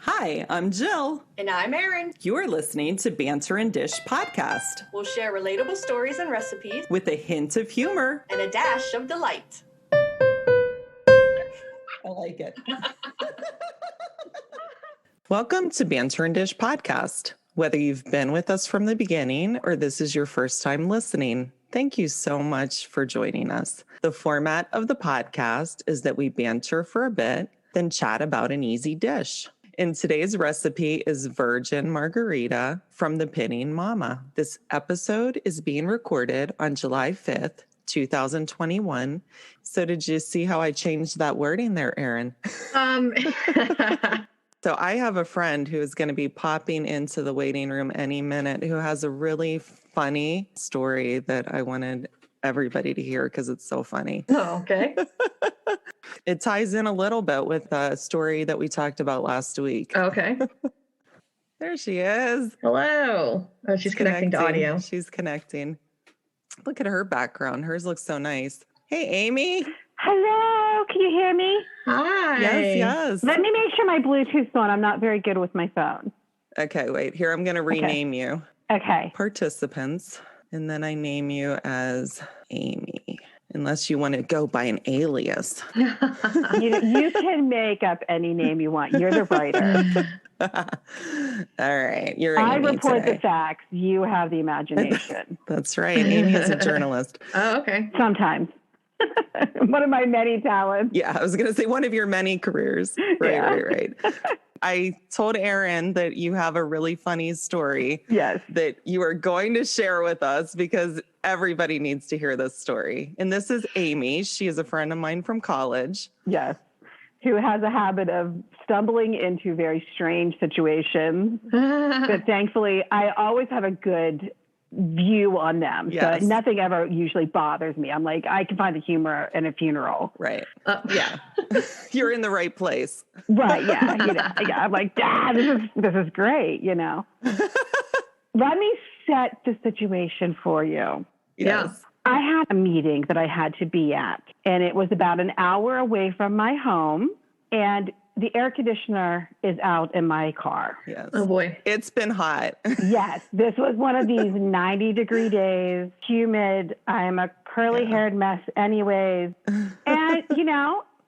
Hi, I'm Jill. And I'm Erin. You're listening to Banter and Dish podcast. We'll share relatable stories and recipes with a hint of humor and a dash of delight. I like it. Welcome to Banter and Dish podcast. Whether you've been with us from the beginning or this is your first time listening, thank you so much for joining us. The format of the podcast is that we banter for a bit, then chat about an easy dish. And today's recipe is Virgin Margarita from the Pinning Mama. This episode is being recorded on July 5th, 2021. So did you see how I changed that wording there, Erin? So I have a friend who is going to be popping into the waiting room any minute who has a really funny story that I wanted everybody to hear because it's so funny. Oh, okay. It ties in a little bit with a story that we talked about last week. Okay. There she is. Hello. Oh, she's connecting to audio. She's connecting. Look at her background. Hers looks so nice. Hey, Amy. Hello. Can you hear me? Hi. Yes. Let me make sure my Bluetooth's on. I'm not very good with my phone. Okay, wait. Here, I'm going to rename you. Okay. Participants. And then I name you as Amy. Unless you want to go by an alias. You can make up any name you want. You're the writer. All right. You're I Amy report today. the facts. You have the imagination. That's right. Amy is a journalist. Oh, okay. Sometimes. One of my many talents. Yeah, I was going to say one of your many careers. Right. I told Erin that you have a really funny story. Yes. That you are going to share with us because everybody needs to hear this story. And this is Amy. She is a friend of mine from college. Yes. Who has a habit of stumbling into very strange situations. But thankfully, I always have a good view on them. Yes. So nothing ever usually bothers me. I'm like, I can find the humor in a funeral. Right. Yeah. You're in the right place. Right. Yeah. I'm like, this is great. Let me set the situation for you. Yes. I had a meeting that I had to be at, and it was about an hour away from my home, and the air conditioner is out in my car. Yes. Oh, boy. It's been hot. Yes. This was one of these 90-degree days, humid. I'm a curly-haired mess anyways. And,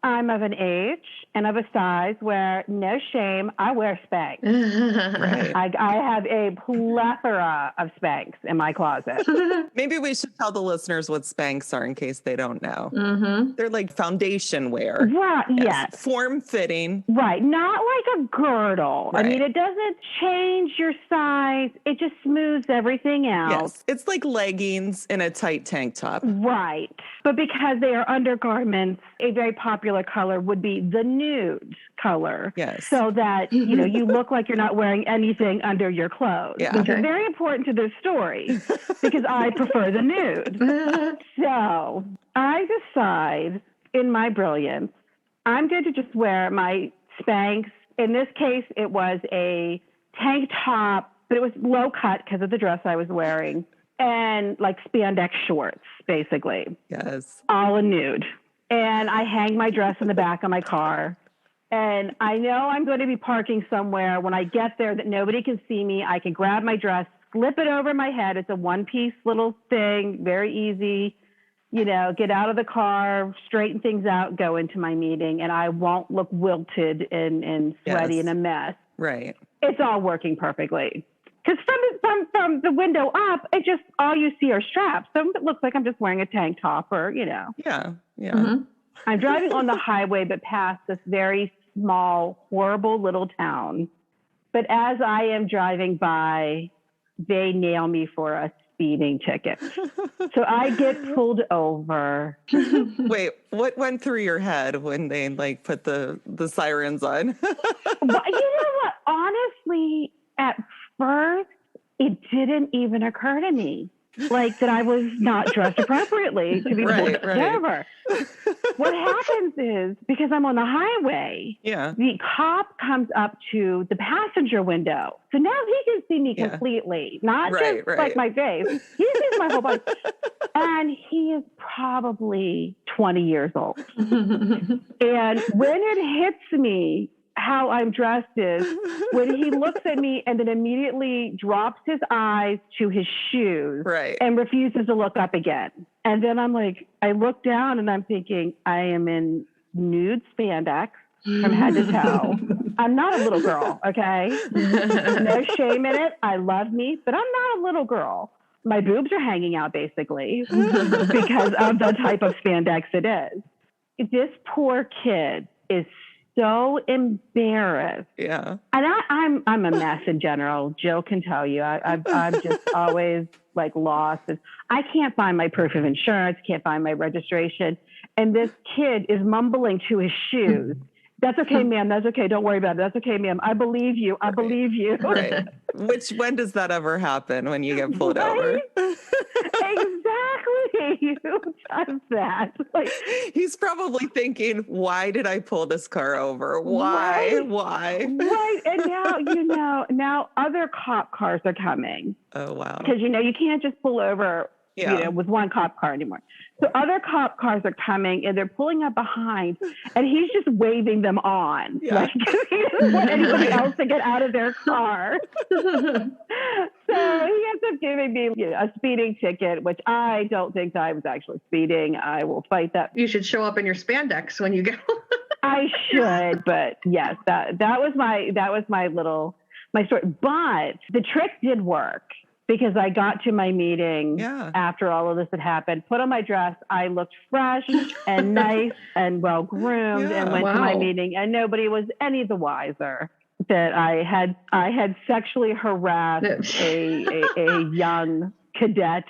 I'm of an age and of a size where, no shame, I wear Spanx. Right. I have a plethora of Spanx in my closet. Maybe we should tell the listeners what Spanx are in case they don't know. Mm-hmm. They're like foundation wear. Right, yes. Form-fitting. Right, not like a girdle. Right. I mean, it doesn't change your size. It just smooths everything out. Yes. It's like leggings and a tight tank top. Right. But because they are undergarments, a very popular color would be the nude color. Yes. So that, you look like you're not wearing anything under your clothes. Yeah. Which Okay. is very important to this story because I prefer the nude. So I decide in my brilliance, I'm going to just wear my Spanx. In this case, it was a tank top, but it was low cut because of the dress I was wearing. And like spandex shorts, basically. Yes. All in nude. And I hang my dress in the back of my car. And I know I'm going to be parking somewhere. When I get there that nobody can see me, I can grab my dress, slip it over my head. It's a one-piece little thing, very easy. Get out of the car, straighten things out, go into my meeting, and I won't look wilted and sweaty Yes. and a mess. Right. It's all working perfectly. Because from the window up, it just, all you see are straps. So it looks like I'm just wearing a tank top or, Yeah. Mm-hmm. I'm driving on the highway, but past this very small, horrible little town. But as I am driving by, they nail me for a speeding ticket. So I get pulled over. Wait, what went through your head when they put the sirens on? But you know what? Honestly, at first, it didn't even occur to me that I was not dressed appropriately to be pulled over. What happens is, because I'm on the highway, the cop comes up to the passenger window. So now he can see me completely, not just like my face. He sees my whole body. And he is probably 20 years old. And when it hits me, how I'm dressed is when he looks at me and then immediately drops his eyes to his shoes and refuses to look up again. And then I'm like, I look down and I'm thinking, I am in nude spandex from head to toe. I'm not a little girl, okay? No shame in it. I love me, but I'm not a little girl. My boobs are hanging out basically because of the type of spandex it is. This poor kid is so embarrassed. Yeah. And I'm a mess in general. Jill can tell you. I'm just always like lost. I can't find my proof of insurance, can't find my registration. And this kid is mumbling to his shoes. That's okay, ma'am. That's okay. Don't worry about it. That's okay, ma'am. I believe you. I believe you. Right. When does that ever happen when you get pulled over? Exactly. Who does that? Like, he's probably thinking, why did I pull this car over? Why? Why? Right. And now other cop cars are coming. Oh, wow. Because, you can't just pull over, with one cop car anymore. So other cop cars are coming and they're pulling up behind and he's just waving them on. Yeah. Like, he doesn't want anybody else to get out of their car. So he ends up giving me a speeding ticket, which I don't think that I was actually speeding. I will fight that. You should show up in your spandex when you go. I should, but yes, that was my story. But the trick did work. Because I got to my meeting after all of this had happened, put on my dress. I looked fresh and nice and well-groomed and went to my meeting. And nobody was any the wiser that I had sexually harassed a young cadet.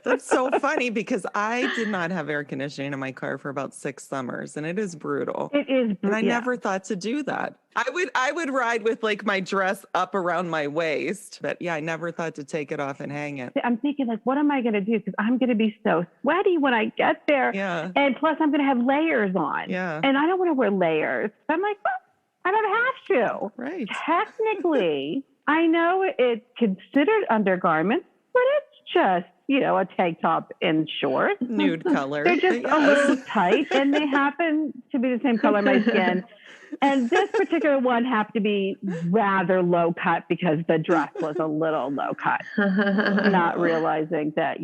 That's so funny because I did not have air conditioning in my car for about 6 summers and it is brutal. It is brutal. And I never thought to do that. I would ride with like my dress up around my waist, but I never thought to take it off and hang it. I'm thinking like, what am I going to do? Because I'm going to be so sweaty when I get there. Yeah. And plus I'm going to have layers on. Yeah. And I don't want to wear layers. I'm like, well, I don't have to. Right. Technically, I know it's considered undergarments, but it's just, a tank top and shorts. Nude color. They're just a little tight and they happen to be the same color my skin. And this particular one happened to be rather low cut because the dress was a little low cut. Not realizing that,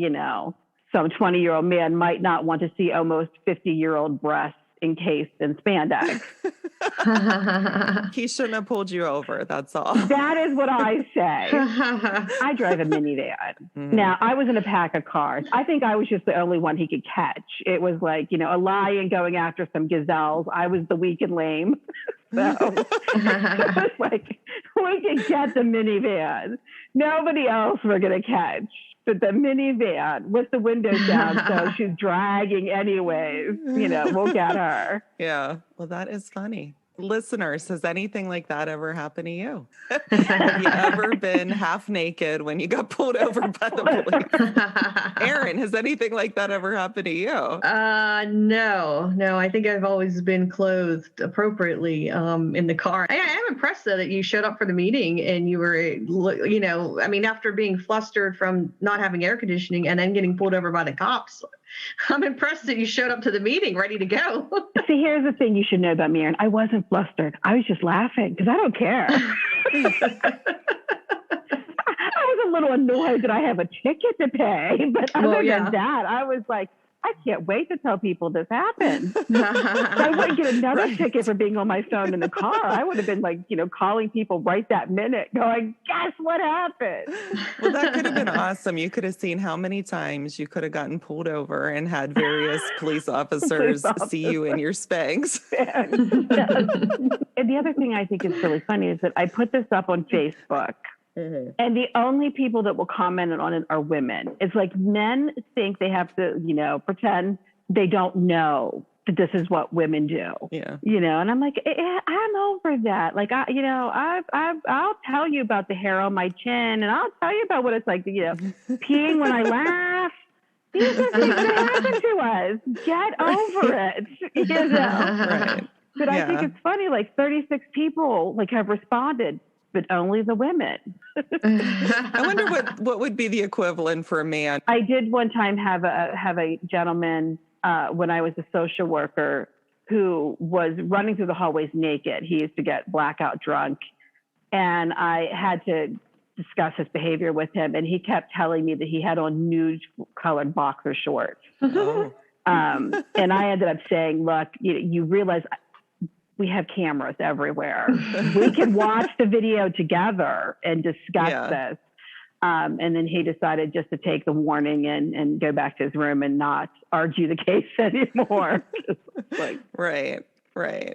some 20-year-old man might not want to see almost 50-year-old breasts encased in spandex. He shouldn't have pulled you over. That's all. That is what I say. I drive a minivan. Mm-hmm. Now, I was in a pack of cars. I think I was just the only one he could catch. It was like, a lion going after some gazelles. I was the weak and lame. So it was like, we could get the minivan. Nobody else we're going to catch. But the minivan with the windows down, so she's dragging anyways. We'll get her. Yeah. Well, that is funny. Listeners, has anything like that ever happened to you? Have you ever been half naked when you got pulled over by the police? Erin, has anything like that ever happened to you? No. I think I've always been clothed appropriately in the car. I am impressed though that you showed up for the meeting and you were, after being flustered from not having air conditioning and then getting pulled over by the cops. I'm impressed that you showed up to the meeting ready to go. See, here's the thing you should know about me, Erin. I wasn't flustered. I was just laughing because I don't care. I was a little annoyed that I have a ticket to pay, but other than that, I was like, I can't wait to tell people this happened. I wouldn't get another ticket for being on my phone in the car. I would have been like, calling people right that minute going, guess what happened? Well, that could have been awesome. You could have seen how many times you could have gotten pulled over and had various police officers see you in your Spanx. And the other thing I think is really funny is that I put this up on Facebook. Mm-hmm. And the only people that will comment on it are women. It's like men think they have to, pretend they don't know that this is what women do. Yeah. And I'm like, I'm over that. Like, I'll tell you about the hair on my chin and I'll tell you about what it's like to, peeing when I laugh. These are things that happen to us. Get over it. Right. But I think it's funny, like 36 people have responded. But only the women. I wonder what would be the equivalent for a man. I did one time have a gentleman when I was a social worker who was running through the hallways naked. He used to get blackout drunk. And I had to discuss his behavior with him. And he kept telling me that he had on nude colored boxer shorts. Oh. And I ended up saying, look, you realize we have cameras everywhere. We can watch the video together and discuss this. And then he decided just to take the warning and go back to his room and not argue the case anymore. Like, right.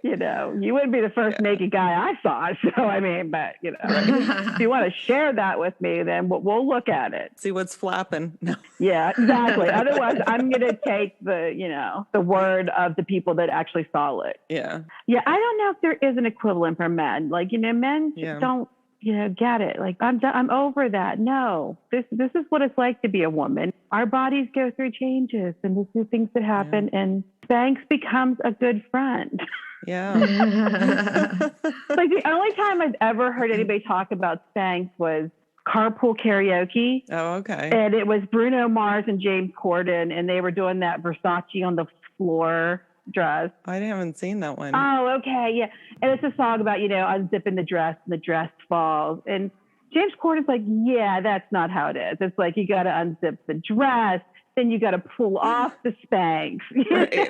You wouldn't be the first naked guy I saw. So, I mean, but, if you want to share that with me, then we'll look at it. See what's flapping. No. Yeah, exactly. Otherwise, I'm going to take the word of the people that actually saw it. Yeah. Yeah, I don't know if there is an equivalent for men. Like, men just don't, get it. Like, I'm over that. No, this is what it's like to be a woman. Our bodies go through changes and there's new things that happen, and Spanx becomes a good friend. Yeah. Like, the only time I've ever heard anybody talk about Spanx was carpool karaoke. Oh, okay. And it was Bruno Mars and James Corden, and they were doing that Versace on the floor dress. I haven't seen that one. Oh, okay. Yeah. And it's a song about, unzipping the dress and the dress falls. And James Corden's like, yeah, that's not how it is. It's like, you got to unzip the dress, then you got to pull off the Spanx. Right.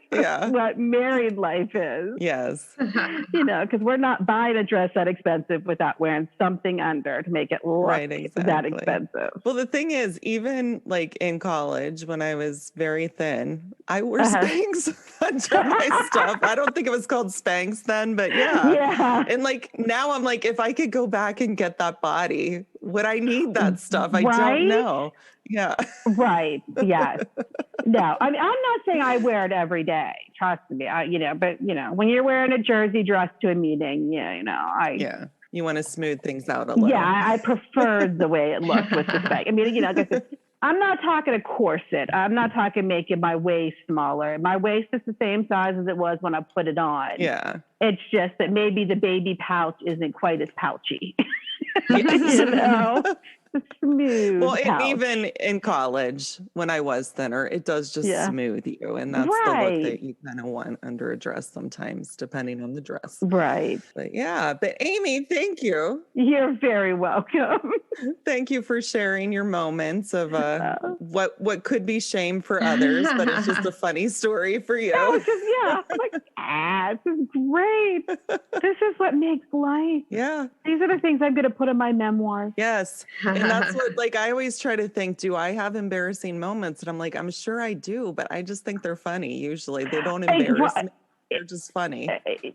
That's what married life is. Yes. Because we're not buying a dress that expensive without wearing something under to make it look that expensive. Well, the thing is, even like in college, when I was very thin, I wore Spanx under my stuff. I don't think it was called Spanx then, but yeah. And like now I'm like, if I could go back and get that body, would I need that stuff? I don't know. Yeah. Right. Yes. No, I mean, I'm not saying I wear it every day. Trust me. But when you're wearing a jersey dress to a meeting, you want to smooth things out a little. Yeah, I prefer the way it looks with the Spanx. I mean, I guess I'm not talking a corset. I'm not talking making my waist smaller. My waist is the same size as it was when I put it on. Yeah. It's just that maybe the baby pouch isn't quite as pouchy. Smooth. Well, even in college, when I was thinner, it does just smooth you. And that's the look that you kind of want under a dress sometimes, depending on the dress. Right. But Amy, thank you. You're very welcome. Thank you for sharing your moments of what could be shame for others, but it's just a funny story for you. This is great. This is what makes life. Yeah. These are the things I'm going to put in my memoirs. Yes. And that's what, I always try to think, do I have embarrassing moments? And I'm like, I'm sure I do, but I just think they're funny. Usually they don't embarrass me. They're just funny.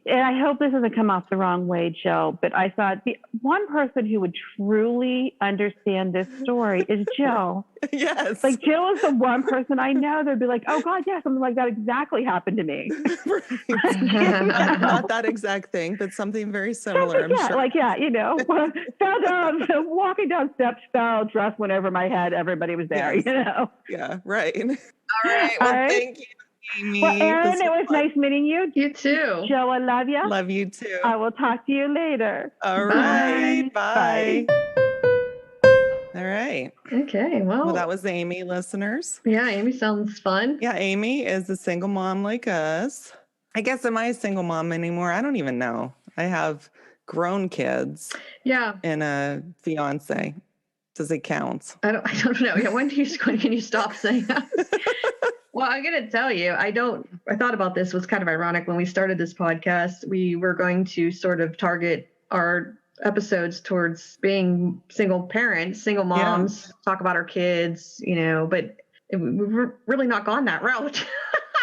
And I hope this doesn't come off the wrong way, Jill, but I thought the one person who would truly understand this story is Jill. Yes. Like, Jill is the one person I know that'd be like, oh God, yeah, something like that exactly happened to me. Not that exact thing, but something very similar. Fell down, walking down steps, fell, dress went over my head, everybody was there, Yeah, right. All right. Well, thank you, Amy. Well, Erin, it was nice meeting you. You too. Joe, I love you. Love you too. I will talk to you later. All right. Bye. All right. Okay. Well, that was Amy, listeners. Yeah, Amy sounds fun. Yeah, Amy is a single mom like us. I guess, am I a single mom anymore? I don't even know. I have grown kids. Yeah. And a fiance. Does it count? I don't know. Yeah. When can you stop saying that? Well, I'm going to tell you, I thought about this. It was kind of ironic. When we started this podcast, we were going to sort of target our episodes towards being single parents, single moms, talk about our kids, but we've really not gone that route.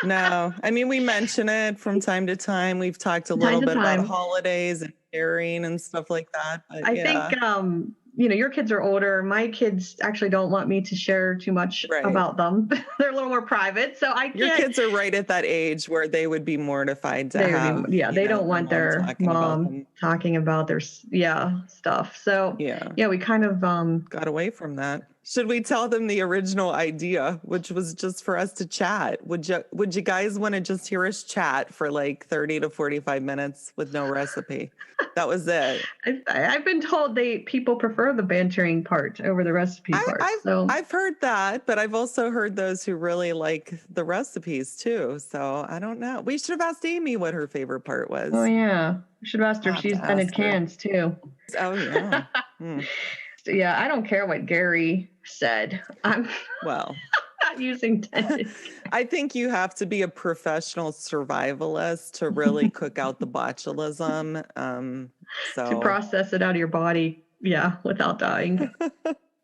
No, I mean, we mention it from time to time. We've talked a little bit about holidays and sharing and stuff like that. But I think, your kids are older. My kids actually don't want me to share too much about them. They're a little more private. So I can't. Your kids are right at that age where they would be mortified to have. They don't want their mom talking about their stuff. So we kind of got away from that. Should we tell them the original idea, which was just for us to chat? Would you guys want to just hear us chat for like 30 to 45 minutes with no recipe? That was it. I've been told people prefer the bantering part over the recipe part. I've heard that, but I've also heard those who really like the recipes too. So I don't know. We should have asked Amy what her favorite part was. Oh yeah, we should have asked her if she's scented cans too. Oh yeah. Yeah, I don't care what Gary said. I'm not using tinted. I think you have to be a professional survivalist to really cook out the botulism. To process it out of your body, without dying.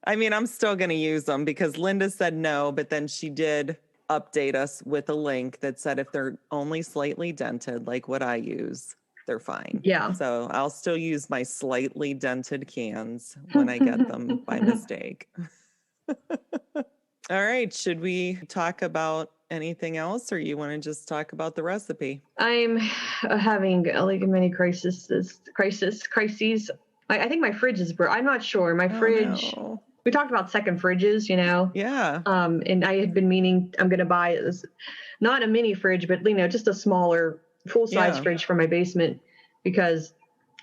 I mean, I'm still going to use them because Linda said no, but then she did update us with a link that said if they're only slightly dented, like what I use, they're fine. Yeah. So I'll still use my slightly dented cans when I get them by mistake. All right. Should we talk about anything else, or you want to just talk about the recipe? I'm having like many crises. I think my fridge is broke. I'm not sure. My fridge. No. We talked about second fridges, Yeah. And I had been meaning I'm going to buy not a mini fridge, but just a smaller full-size fridge for my basement because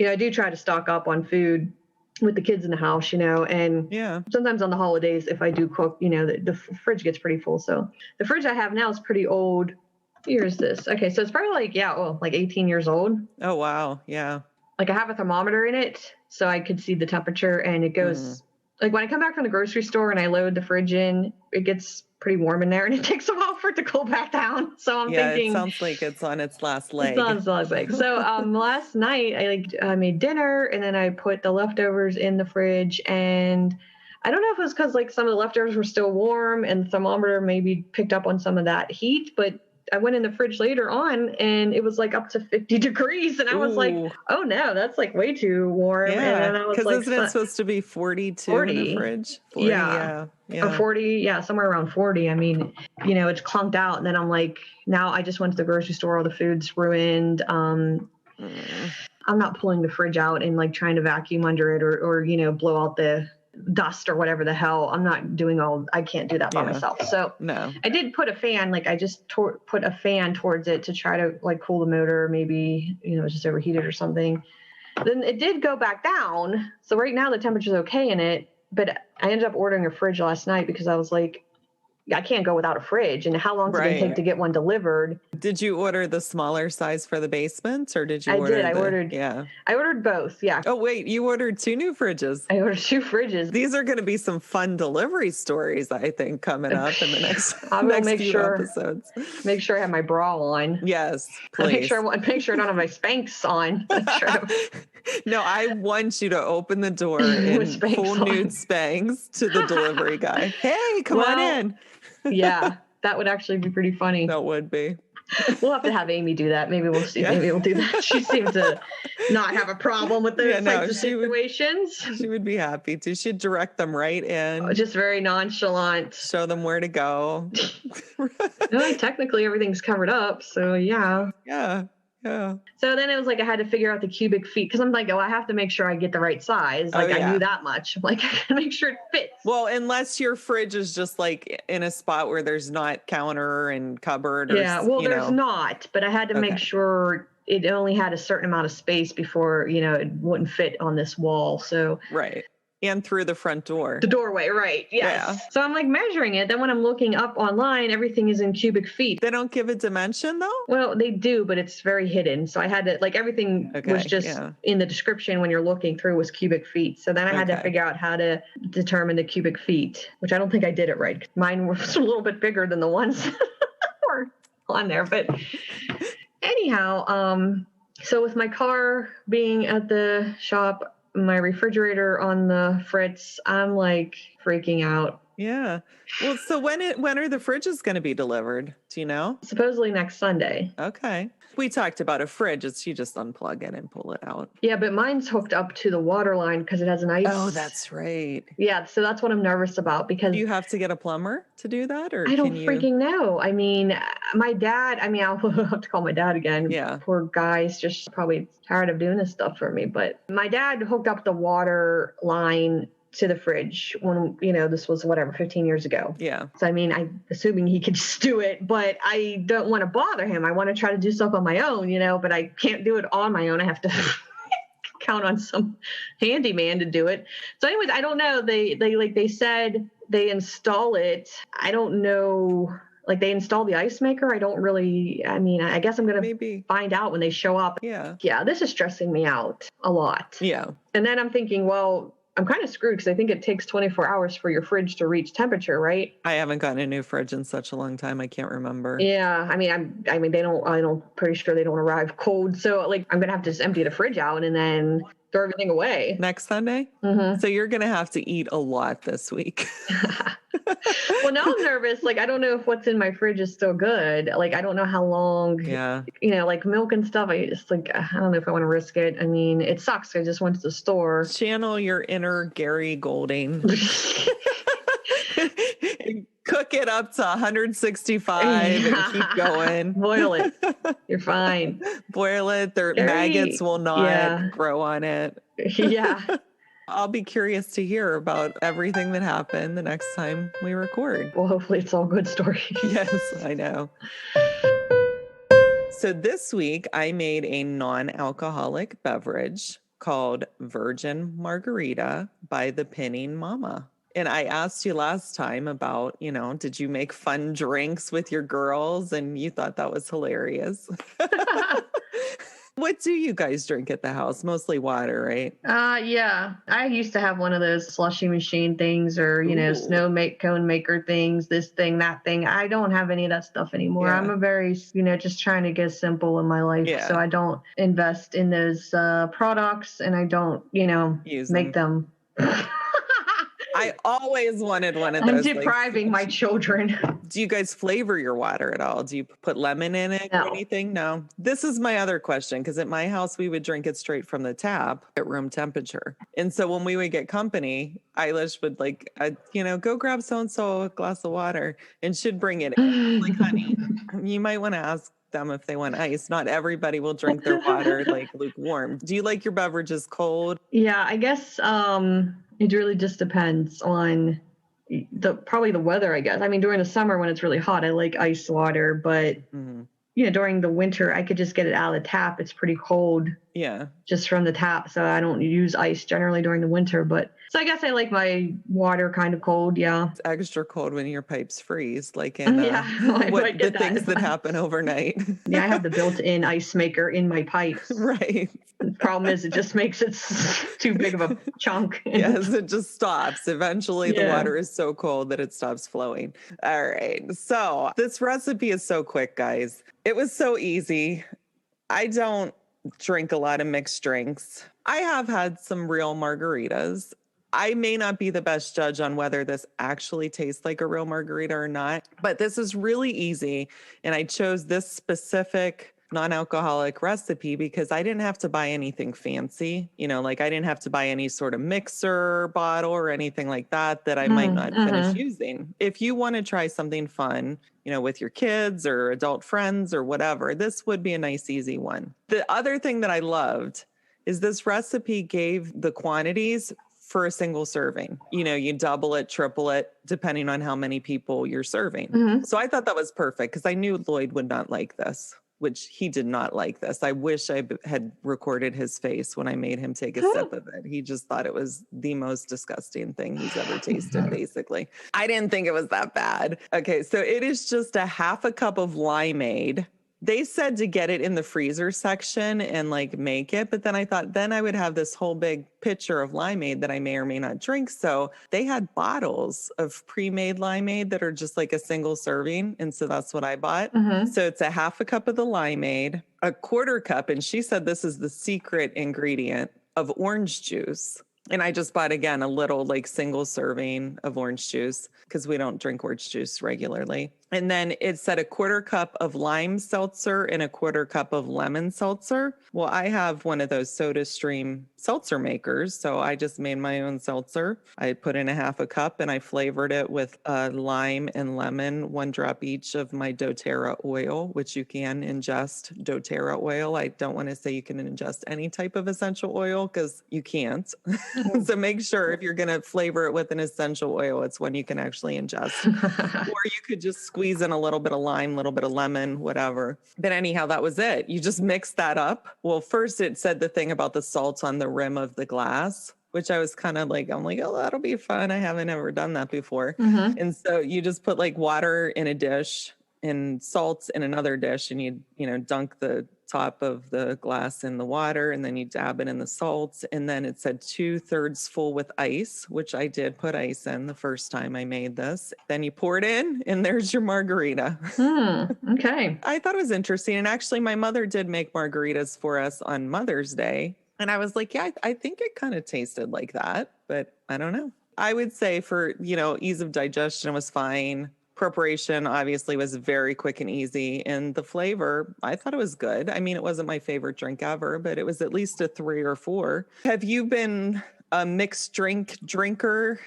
I do try to stock up on food with the kids in the house, and sometimes on the holidays if I do cook, the fridge gets pretty full. So the fridge I have now is pretty old. What year is this? Okay, so it's probably like 18 years old. Oh wow, yeah. Like I have a thermometer in it so I could see the temperature, and it goes like when I come back from the grocery store and I load the fridge in, it gets pretty warm in there, and it takes a while for it to cool back down. So I'm thinking it sounds like it's on its last leg. It's on its last leg. So last night I made dinner, and then I put the leftovers in the fridge, and I don't know if it was because like some of the leftovers were still warm and the thermometer maybe picked up on some of that heat, but I went in the fridge later on and it was like up to 50 degrees. And I was like, oh no, that's like way too warm. Yeah, and then I was like, isn't it supposed to be 42 in the fridge? 40, yeah. 40, somewhere around 40. I mean, it's clunked out. And then I'm like, now I just went to the grocery store, all the food's ruined. I'm not pulling the fridge out and like trying to vacuum under it or blow out the dust or whatever the hell. I'm not doing I can't do that by myself. So no, I did put a fan, like I just put a fan towards it to try to like cool the motor. Maybe, it was just overheated or something. Then it did go back down. So right now the temperature's okay in it, but I ended up ordering a fridge last night because I was like, I can't go without a fridge. And how long does it take to get one delivered? Did you order the smaller size for the basement or did you order? I ordered both. Yeah. Oh, wait, you ordered 2 new fridges. I ordered 2 fridges. These are going to be some fun delivery stories, I think, coming up in the next, I will next few episodes. Make sure I have my bra on. Yes, please. Make sure I don't have my Spanx on. No, I want you to open the door in full nude Spanx to the delivery guy. Hey, come on in. Yeah, that would actually be pretty funny. That would be. We'll have to have Amy do that. Maybe we'll see. Yeah. Maybe we'll do that. She seems to not have a problem with those types of situations. She would be happy to. She'd direct them right in. Just very nonchalant. Show them where to go. No, technically everything's covered up. So yeah. Yeah. Yeah. So then it was like I had to figure out the cubic feet because I'm like, I have to make sure I get the right size. Like I knew that much. I'm like, I gotta make sure it fits. Well, unless your fridge is just like in a spot where there's not counter and cupboard. Or, there's not. But I had to make sure it only had a certain amount of space before, it wouldn't fit on this wall. So right. And through the front door. The doorway, right. Yes. Yeah. So I'm like measuring it. Then when I'm looking up online, everything is in cubic feet. They don't give a dimension though? Well, they do, but it's very hidden. So I had to, like everything was just in the description when you're looking through was cubic feet. So then I had to figure out how to determine the cubic feet, which I don't think I did it right. Mine was a little bit bigger than the ones that were on there. But anyhow, so with my car being at the shop, my refrigerator on the fritz, I'm like freaking out. Yeah. Well, so when are the fridges going to be delivered? Do you know? Supposedly next Sunday. Okay. We talked about a fridge. It's you just unplug it and pull it out. Yeah, but mine's hooked up to the water line because it has an ice. Oh, that's right. Yeah, so that's what I'm nervous about because... Do you have to get a plumber to do that? Or I don't freaking know. I mean, my dad, I'll have to call my dad again. Yeah. Poor guy's just probably tired of doing this stuff for me. But my dad hooked up the water line to the fridge when, this was 15 years ago. Yeah. So, I'm assuming he could just do it, but I don't want to bother him. I want to try to do stuff on my own, but I can't do it on my own. I have to count on some handyman to do it. So anyways, I don't know. They said they install it. I don't know. Like they install the ice maker. I don't really, I guess I'm going to find out when they show up. Yeah. Yeah. This is stressing me out a lot. Yeah. And then I'm thinking, well, I'm kind of screwed because I think it takes 24 hours for your fridge to reach temperature, right? I haven't gotten a new fridge in such a long time. I can't remember. Yeah. Pretty sure they don't arrive cold. So like, I'm going to have to just empty the fridge out and then throw everything away. Next Sunday? Mm-hmm. So you're going to have to eat a lot this week. Well, now I'm nervous. Like, I don't know if what's in my fridge is still good. Like, I don't know how long, like milk and stuff. I just like, I don't know if I want to risk it. It sucks. I just went to the store. Channel your inner Gary Golding. Cook it up to 165 and keep going. Boil it. You're fine. Boil it. Maggots will not grow on it. Yeah. I'll be curious to hear about everything that happened the next time we record. Well, hopefully it's all good stories. Yes, I know. So this week I made a non-alcoholic beverage called Virgin Margarita by the Pinning Mama. And I asked you last time about, did you make fun drinks with your girls? And you thought that was hilarious. What do you guys drink at the house? Mostly water, right? Yeah. I used to have one of those slushy machine things or, cone maker things, this thing, that thing. I don't have any of that stuff anymore. Yeah. I'm a very, just trying to get simple in my life. Yeah. So I don't invest in those products and I don't, make them. I always wanted one of those. I'm depriving my children. Do you guys flavor your water at all? Do you put lemon in it or anything? No. This is my other question, because at my house, we would drink it straight from the tap at room temperature. And so when we would get company, Eilish would go grab so-and-so a glass of water and she'd bring it in. Like, honey, you might want to ask them if they want ice. Not everybody will drink their water lukewarm. Do you like your beverages cold? Yeah, I guess it really just depends on probably the weather, I guess. During the summer when it's really hot, I like ice water, but during the winter, I could just get it out of the tap. It's pretty cold. Yeah. Just from the tap. So I don't use ice generally during the winter, so I guess I like my water kind of cold. Yeah. It's extra cold when your pipes freeze, like in the things that happen overnight. Yeah. I have the built-in ice maker in my pipes. Right. The problem is it just makes it too big of a chunk. Yes. It just stops. Eventually the water is so cold that it stops flowing. All right. So this recipe is so quick, guys. It was so easy. I don't drink a lot of mixed drinks. I have had some real margaritas. I may not be the best judge on whether this actually tastes like a real margarita or not, but this is really easy. And I chose this specific non-alcoholic recipe because I didn't have to buy anything fancy. I didn't have to buy any sort of mixer bottle or anything like that I might not finish using. If you want to try something fun, with your kids or adult friends or whatever, this would be a nice, easy one. The other thing that I loved is this recipe gave the quantities for a single serving. You double it, triple it, depending on how many people you're serving. Mm-hmm. So I thought that was perfect because I knew Lloyd would not like this, which he did not like this. I wish I had recorded his face when I made him take a sip of it. He just thought it was the most disgusting thing he's ever tasted, basically. I didn't think it was that bad. Okay, so it is just a half a cup of limeade. They said to get it in the freezer section and make it, but then I thought then I would have this whole big pitcher of limeade that I may or may not drink. So they had bottles of pre-made limeade that are just a single serving. And so that's what I bought. Mm-hmm. So it's a half a cup of the limeade, a quarter cup. And she said this is the secret ingredient of orange juice. And I just bought, again, a little single serving of orange juice because we don't drink orange juice regularly. And then it said a quarter cup of lime seltzer and a quarter cup of lemon seltzer. Well, I have one of those SodaStream seltzer makers. So I just made my own seltzer. I put in a half a cup and I flavored it with lime and lemon, 1 drop each of my doTERRA oil, which you can ingest doTERRA oil. I don't want to say you can ingest any type of essential oil because you can't. So make sure if you're going to flavor it with an essential oil, it's one you can actually ingest. Or you could just squeeze in a little bit of lime, a little bit of lemon, whatever. But anyhow, that was it. You just mix that up. Well, first it said the thing about the salt on the rim of the glass, which I was kind of like, I'm like, oh, that'll be fun. I haven't ever done that before. And so you just put like water in a dish and salt in another dish, and you dunk the top of the glass in the water, and then you dab it in the salt. And then it said 2/3 full with ice, which I did put ice in the first time I made this. Then you pour it in, and there's your margarita. Okay. I thought it was interesting. And actually, my mother did make margaritas for us on Mother's Day. And I was like, yeah, I think it kind of tasted like that, but I don't know. I would say for, ease of digestion was fine. Preparation obviously was very quick and easy. And the flavor, I thought it was good. I mean, it wasn't my favorite drink ever, but it was at least a 3 or 4. Have you been a mixed drinker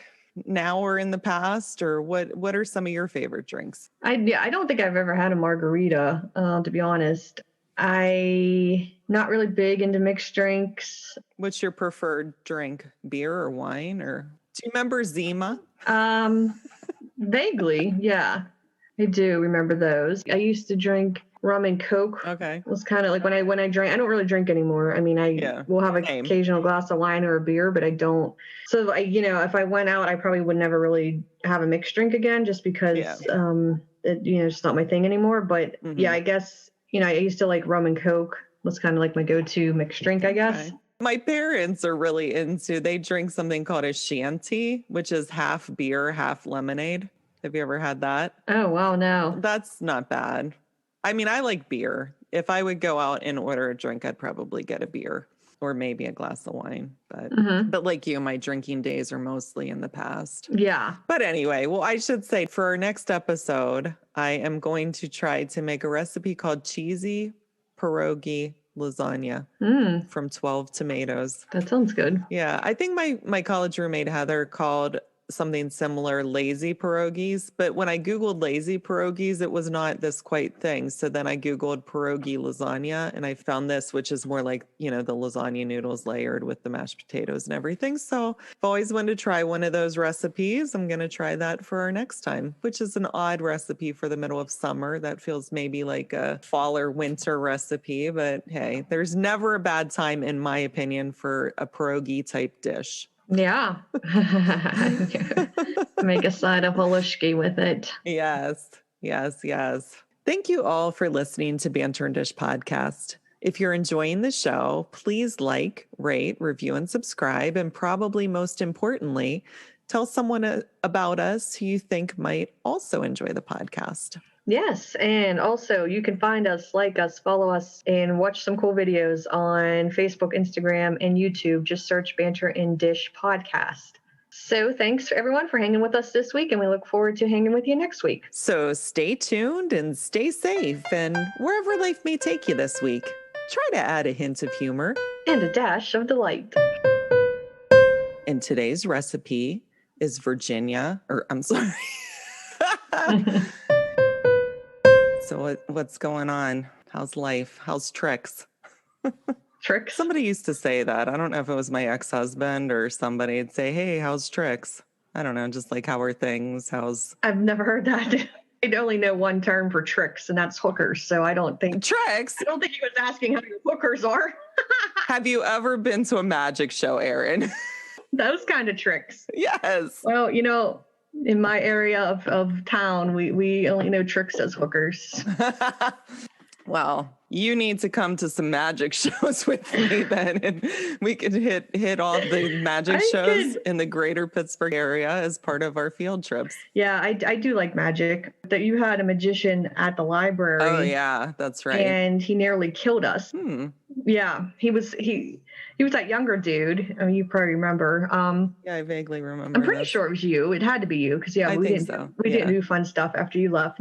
now or in the past, or what are some of your favorite drinks? I don't think I've ever had a margarita, to be honest. I not really big into mixed drinks. What's your preferred drink? Beer or wine? Or do you remember Zima? Vaguely, yeah. I do remember those. I used to drink rum and Coke. Okay. It was kind of like when I drank. I don't really drink anymore. I mean, I will have an occasional glass of wine or a beer, but I don't. So if I went out, I probably would never really have a mixed drink again, just because it's not my thing anymore. But yeah, I guess I used to like rum and Coke. Was kind of like my go-to mixed drink, I guess. Okay. My parents are really they drink something called a shanty, which is half beer, half lemonade. Have you ever had that? Oh, wow, no. That's not bad. I mean, I like beer. If I would go out and order a drink, I'd probably get a beer or maybe a glass of wine. But like you, my drinking days are mostly in the past. Yeah. But anyway, well, I should say for our next episode, I am going to try to make a recipe called cheesy pierogi lasagna from 12 tomatoes. That sounds good. Yeah. I think my college roommate Heather called something similar lazy pierogies, but when I Googled lazy pierogies, it was not this quite thing. So then I Googled pierogi lasagna and I found this, which is more like, the lasagna noodles layered with the mashed potatoes and everything. So I've always wanted to try one of those recipes. I'm going to try that for our next time, which is an odd recipe for the middle of summer. That feels maybe like a fall or winter recipe, but hey, there's never a bad time, in my opinion, for a pierogi type dish. Yeah. Make a side of halushki with it. Yes. Thank you all for listening to Banter and Dish Podcast. If you're enjoying the show, please like, rate, review, and subscribe. And probably most importantly, tell someone about us who you think might also enjoy the podcast. Yes. And also you can find us, like us, follow us, and watch some cool videos on Facebook, Instagram, and YouTube. Just search Banter and Dish Podcast. So thanks everyone for hanging with us this week, and we look forward to hanging with you next week. So stay tuned and stay safe, and wherever life may take you this week, try to add a hint of humor and a dash of delight. And today's recipe is So what's going on? How's life? How's tricks? Tricks? Somebody used to say that. I don't know if it was my ex-husband or somebody would say, hey, how's tricks? I don't know, just like how are things? I've never heard that. I only know one term for tricks, and that's hookers. So I don't think... Tricks? I don't think he was asking how your hookers are. Have you ever been to a magic show, Erin? Those kind of tricks. Yes. Well, in my area of town, we only know tricks as hookers. Well, you need to come to some magic shows with me then, and we could hit all the magic shows in the greater Pittsburgh area as part of our field trips. Yeah, I do like magic. That you had a magician at the library. Oh yeah, that's right. And he nearly killed us. Yeah, he was that younger dude. I mean, you probably remember. Yeah, I vaguely remember. I'm pretty sure it was you. It had to be you because we didn't do fun stuff after you left.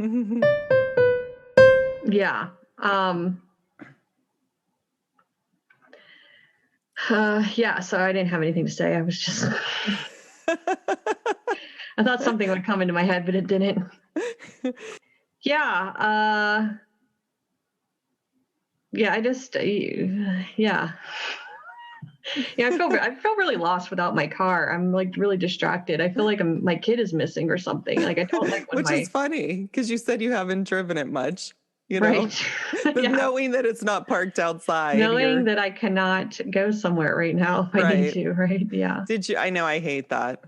Yeah. Yeah, so I didn't have anything to say. I was just I thought something would come into my head, but it didn't. Yeah, yeah, Yeah, I feel really lost without my car. I'm like really distracted. I feel like my kid is missing or something. Like I don't like when Which is funny because you said you haven't driven it much, you know, right. but Yeah. knowing that it's not parked outside. Knowing that I cannot go somewhere right now if I need to, right? Yeah. I know I hate that.